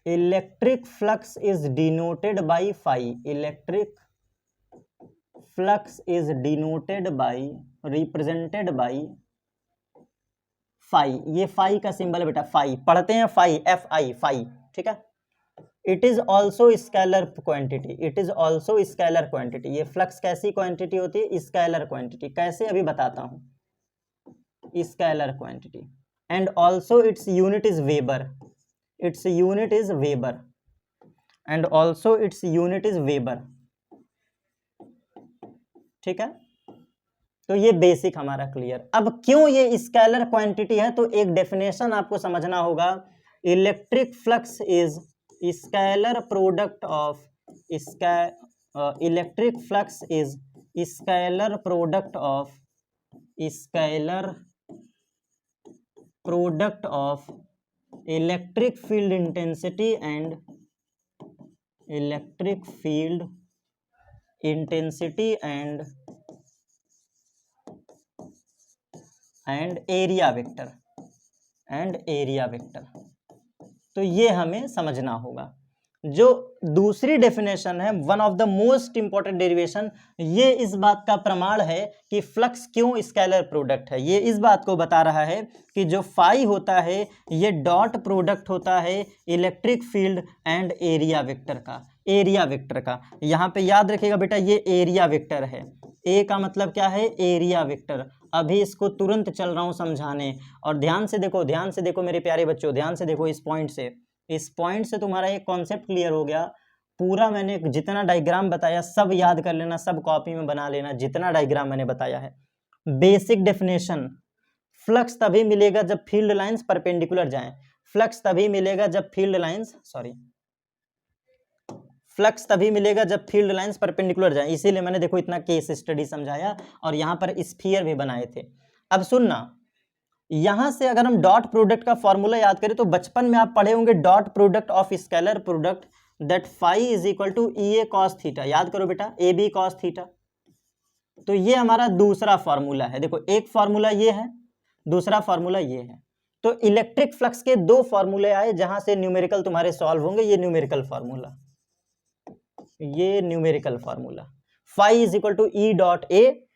Speaker 1: Electric flux is denoted by phi, electric flux is denoted by, represented by phi, ये फाई का सिंबल है बेटा, फाई पढ़ते हैं, फाई, एफ आई, फाई, ठीक है। It is also scalar quantity, it is also scalar quantity. ये flux कैसी क्वांटिटी होती है? Scalar quantity. कैसे? अभी बताता हूं। Scalar quantity and also its unit is weber, its unit is weber and also its unit is weber. ठीक है, तो ये बेसिक हमारा क्लियर। अब क्यों ये स्केलर क्वांटिटी है, तो एक डेफिनेशन आपको समझना होगा। Electric flux is scalar product of electric flux is scalar product of scalar product of electric field intensity and electric field intensity and area vector and area vector. तो ये हमें समझना होगा। जो दूसरी डेफिनेशन है, one of the most important derivation, ये इस बात का प्रमाण है कि फ्लक्स क्यों स्केलर प्रोडक्ट है। ये इस बात को बता रहा है कि जो फाई होता है ये डॉट प्रोडक्ट होता है electric field and area vector का, एरिया वेक्टर का। यहाँ पे याद रखिएगा बेटा, ये एरिया वेक्टर है। ए का मतलब क्या है? Area vector. अभी इसको तुरंत चल रहा हूँ समझाने, और ध्यान से देखो, ध्यान से देखो मेरे प्यारे बच्चों, ध्यान से देखो। इस पॉइंट से तुम्हारा एक कॉन्सेप्ट क्लियर हो गया। पूरा मैंने जितना डायग्राम बताया सब याद कर लेना, सब कॉपी में बना लेना, जितना डायग्राम मैंने बताया है। बेसिक डेफिनेशन, फ्लक्स तभी मिलेगा जब फील्ड लाइंस परपेंडिकुलर जाएं। फ्लक्स तभी मिलेगा जब फील्ड लाइंस फ्लक्स तभी मिलेगा जब फील्ड लाइंस परपेंडिकुलर जाएं। इसीलिए मैंने देखो इतना केस स्टडी समझाया और यहाँ पर स्फीयर भी बनाए थे। अब सुनना, यहां से अगर हम डॉट प्रोडक्ट का फॉर्मूला याद करें तो बचपन में आप पढ़े होंगे dot product of scalar product that phi is equal to E A cos theta. याद करो बेटा, ए बी कॉस थीटा। तो ये हमारा दूसरा फॉर्मूला है। देखो, एक फॉर्मूला ये है, दूसरा फॉर्मूला ये है। तो इलेक्ट्रिक फ्लक्स के दो फॉर्मूले आए जहां से न्यूमेरिकल तुम्हारे सॉल्व होंगे। ये न्यूमेरिकल फॉर्मूला, ये numerical formula, phi is equal to E dot A.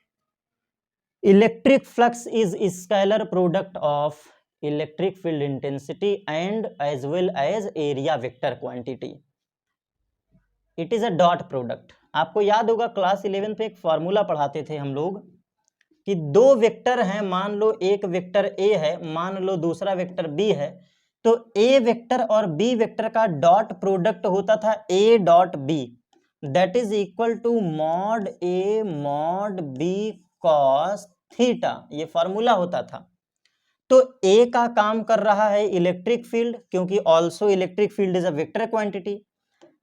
Speaker 1: Electric flux is scalar product of electric field intensity and as well as area vector quantity. It is a dot product. आपको याद होगा class 11 पे एक formula पढ़ाते थे हम लोग कि दो वेक्टर हैं, मान लो एक वेक्टर ए है, मान लो दूसरा वेक्टर बी है। तो ए वेक्टर और बी वेक्टर का डॉट प्रोडक्ट होता था A dot B, that is equal to mod A mod B cos theta. ये फॉर्मूला होता था। तो ए का काम कर रहा है इलेक्ट्रिक फील्ड, क्योंकि also electric field is a vector quantity,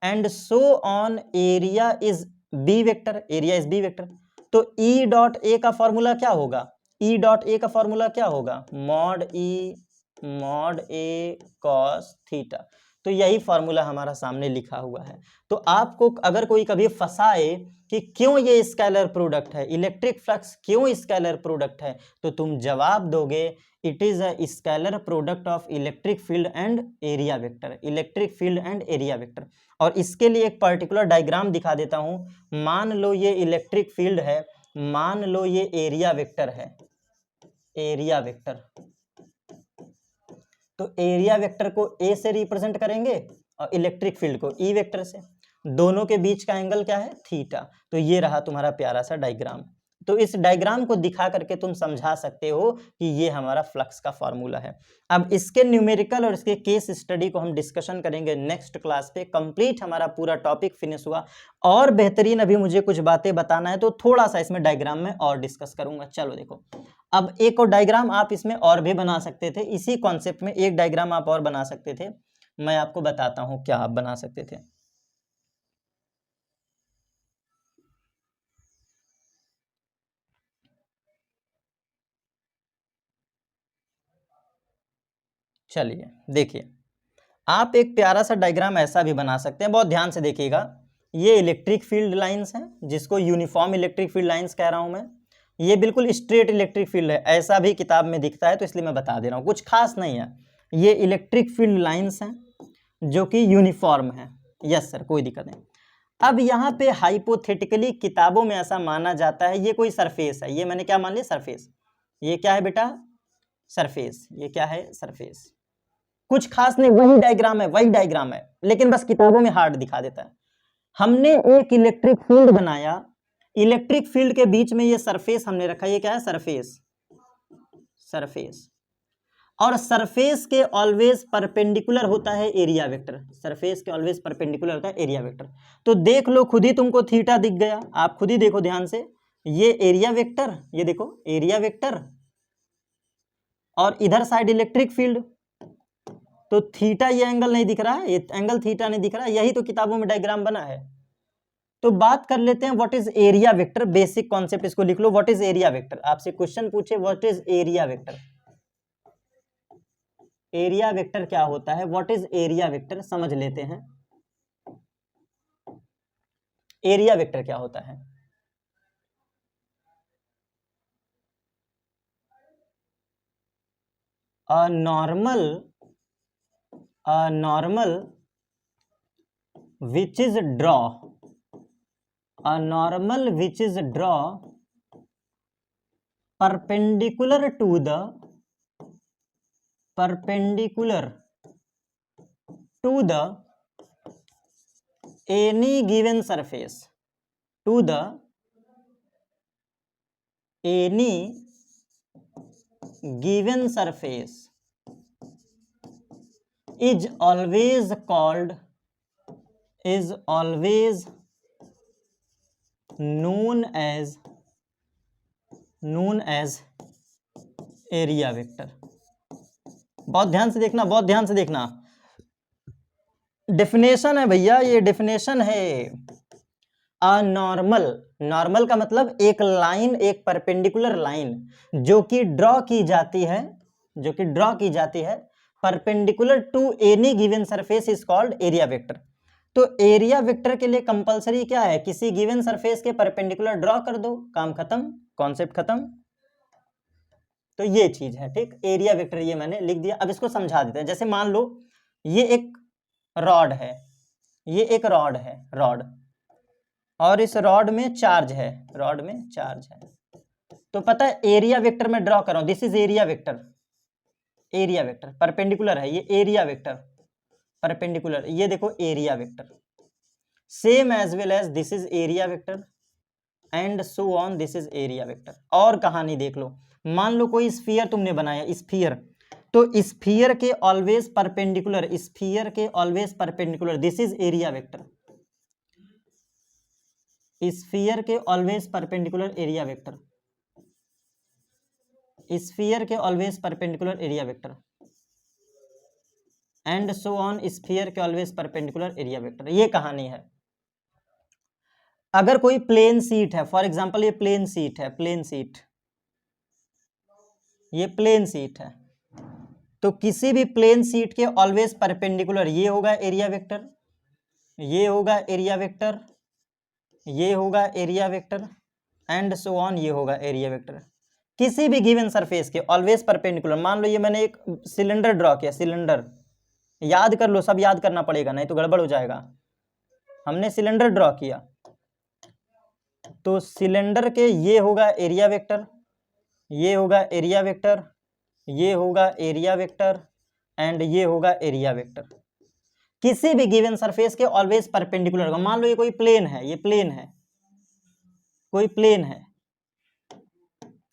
Speaker 1: and so on area is B vector, area is B vector. तो ई डॉट ए का फॉर्मूला क्या होगा? ई डॉट ए का फॉर्मूला क्या होगा? मॉड ई मॉड ए कॉस थीटा। तो यही फॉर्मूला हमारा सामने लिखा हुआ है। तो आपको अगर कोई कभी फंसाए कि क्यों ये स्केलर प्रोडक्ट है, इलेक्ट्रिक फ्लक्स क्यों स्केलर प्रोडक्ट है, तो तुम जवाब दोगे it is a scalar product of electric field and area vector, electric field and area vector. और इसके लिए एक पर्टिकुलर डायग्राम दिखा देता हूं। मान लो ये इलेक्ट्रिक फील्ड है, मान लो ये एरिया वेक्टर है, एरिया वेक्टर। तो एरिया वेक्टर को ए से रिप्रेजेंट करेंगे और इलेक्ट्रिक फील्ड को ई वेक्टर से। दोनों के बीच का एंगल क्या है? थीटा। तो ये रहा तुम्हारा प्यारा सा डायग्राम। तो इस डायग्राम को दिखा करके तुम समझा सकते हो कि ये हमारा फ्लक्स का फॉर्मूला है। अब इसके न्यूमेरिकल और इसके केस स्टडी को हम डिस्कशन करेंगे नेक्स्ट क्लास पे। कंप्लीट हमारा पूरा टॉपिक फिनिश हुआ। और बेहतरीन अभी मुझे कुछ बातें बताना है, तो थोड़ा सा इसमें डायग्राम में और डिस्कस करूंगा। चलो देखो, अब एक और डायग्राम आप इसमें और भी बना सकते थे। इसी कॉन्सेप्ट में एक डायग्राम आप और बना सकते थे। मैं आपको बताता हूं क्या आप बना सकते थे। चलिए देखिए, आप एक प्यारा सा डायग्राम ऐसा भी बना सकते हैं। बहुत ध्यान से देखिएगा। ये इलेक्ट्रिक फील्ड लाइंस हैं, जिसको यूनिफॉर्म इलेक्ट्रिक फील्ड लाइंस कह रहा हूं मैं। ये बिल्कुल स्ट्रेट इलेक्ट्रिक फील्ड है, ऐसा भी किताब में दिखता है, तो इसलिए मैं बता दे रहा हूँ, कुछ खास नहीं है। ये इलेक्ट्रिक फील्ड लाइंस हैं जो कि यूनिफॉर्म है। यस सर, कोई दिक्कत नहीं। अब यहाँ पे हाइपोथेटिकली किताबों में ऐसा माना जाता है ये कोई सरफेस है। ये मैंने क्या मान लिया? सरफेस। ये क्या है बेटा? सरफेस। ये क्या है? सरफेस। कुछ खास नहीं, वही डायग्राम है, वही डायग्राम है, लेकिन बस किताबों में हार्ड दिखा देता है। हमने एक इलेक्ट्रिक फील्ड बनाया, इलेक्ट्रिक फील्ड के बीच में ये सरफेस हमने रखा, ये क्या है, सरफेस, सरफेस, और सरफेस के ऑलवेज परपेंडिकुलर होता है एरिया वेक्टर, सरफेस के ऑलवेज परपेंडिकुलर होता है एरिया वेक्टर। तो देख लो खुद ही, तुमको थीटा दिख गया, आप खुद ही देखो ध्यान से, ये एरिया वेक्टर, ये देखो एरिया वेक्टर, और इधर साइड इलेक्ट्रिक फील्ड, तो थीटा ये एंगल नहीं दिख रहा है, ये एंगल थीटा नहीं दिख रहा है, यही तो किताबों में डायग्राम बना है। तो बात कर लेते हैं what is area vector, basic concept इसको लिख लो, व्हाट इज एरिया वेक्टर। आपसे क्वेश्चन पूछे what is area vector, area vector क्या होता है, व्हाट इज एरिया वेक्टर, समझ लेते हैं एरिया वेक्टर क्या होता है। A normal which is draw perpendicular to the any given surface, to the any given surface is always known as area vector. बहुत ध्यान से देखना, बहुत ध्यान से देखना, डेफिनेशन है भैया, ये डेफिनेशन है। नॉर्मल, नॉर्मल का मतलब एक लाइन, एक परपेंडिकुलर लाइन जो कि ड्रॉ की जाती है, जो कि ड्रॉ की जाती है perpendicular to any given surface is called area vector. तो एरिया वेक्टर के लिए कंपलसरी क्या है, किसी गिवन सरफेस के परपेंडिकुलर ड्रॉ कर दो, काम खत्म, कॉन्सेप्ट खत्म। तो ये चीज है, ठीक, एरिया वेक्टर ये मैंने लिख दिया। अब इसको समझा देते हैं। जैसे मान लो ये एक रॉड है, ये एक रॉड है, रॉड, और इस रॉड में चार्ज है, रॉड में चार्ज है, तो पता है एरिया वेक्टर में ड्रॉ कर रहा हूं, this is area vector, area vector perpendicular है, ये एरिया वेक्टर परपेंडिकुलर, ये देखो area vector, same as well as this is area vector and so on, this is area vector. और कहानी देख लो, मान लो कोई स्फीयर तुमने बनाया, स्फीयर, तो स्फीयर के ऑलवेज परपेंडिकुलर, स्फीयर के always perpendicular, this is area vector, sphere के always perpendicular area vector, sphere के always perpendicular area vector and so on, sphere के ऑलवेज परपेंडिकुलर एरिया वेक्टर। ये कहानी है। अगर कोई प्लेन सीट है, फॉर एग्जांपल ये प्लेन सीट है, प्लेन सीट, ये प्लेन सीट है, तो किसी भी प्लेन सीट के ऑलवेज परपेंडिकुलर ये होगा एरिया वेक्टर, ये होगा एरिया वेक्टर, ये होगा area vector and so on, ये होगा एरिया वेक्टर। किसी भी गिवन सरफेस के ऑलवेज परपेंडिकुलर, मान लो ये मैंने एक सिलेंडर ड्रॉ किया, सिलेंडर, याद कर लो, सब याद करना पड़ेगा नहीं तो गड़बड़ हो जाएगा। हमने सिलेंडर ड्रॉ किया, तो सिलेंडर के ये होगा एरिया वेक्टर, ये होगा एरिया वेक्टर, ये होगा एरिया वेक्टर एंड ये होगा एरिया वेक्टर। किसी भी गिवन सरफेस के ऑलवेज परपेंडिकुलर होगा। मान लो ये कोई प्लेन है, ये प्लेन है, कोई प्लेन है,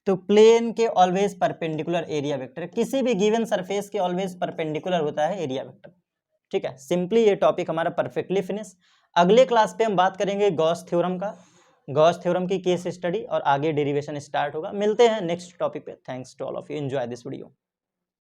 Speaker 1: तो प्लेन के ऑलवेज परपेंडिकुलर एरिया वेक्टर, किसी भी गिवन सरफेस के ऑलवेज परपेंडिकुलर होता है एरिया वेक्टर। ठीक है, सिंपली ये टॉपिक हमारा परफेक्टली फिनिश। अगले क्लास पे हम बात करेंगे गॉस थ्योरम का, गॉस थ्योरम की केस स्टडी, और आगे डेरिवेशन स्टार्ट होगा। मिलते हैं नेक्स्ट टॉपिक पे। Thanks to all of you, enjoy this video.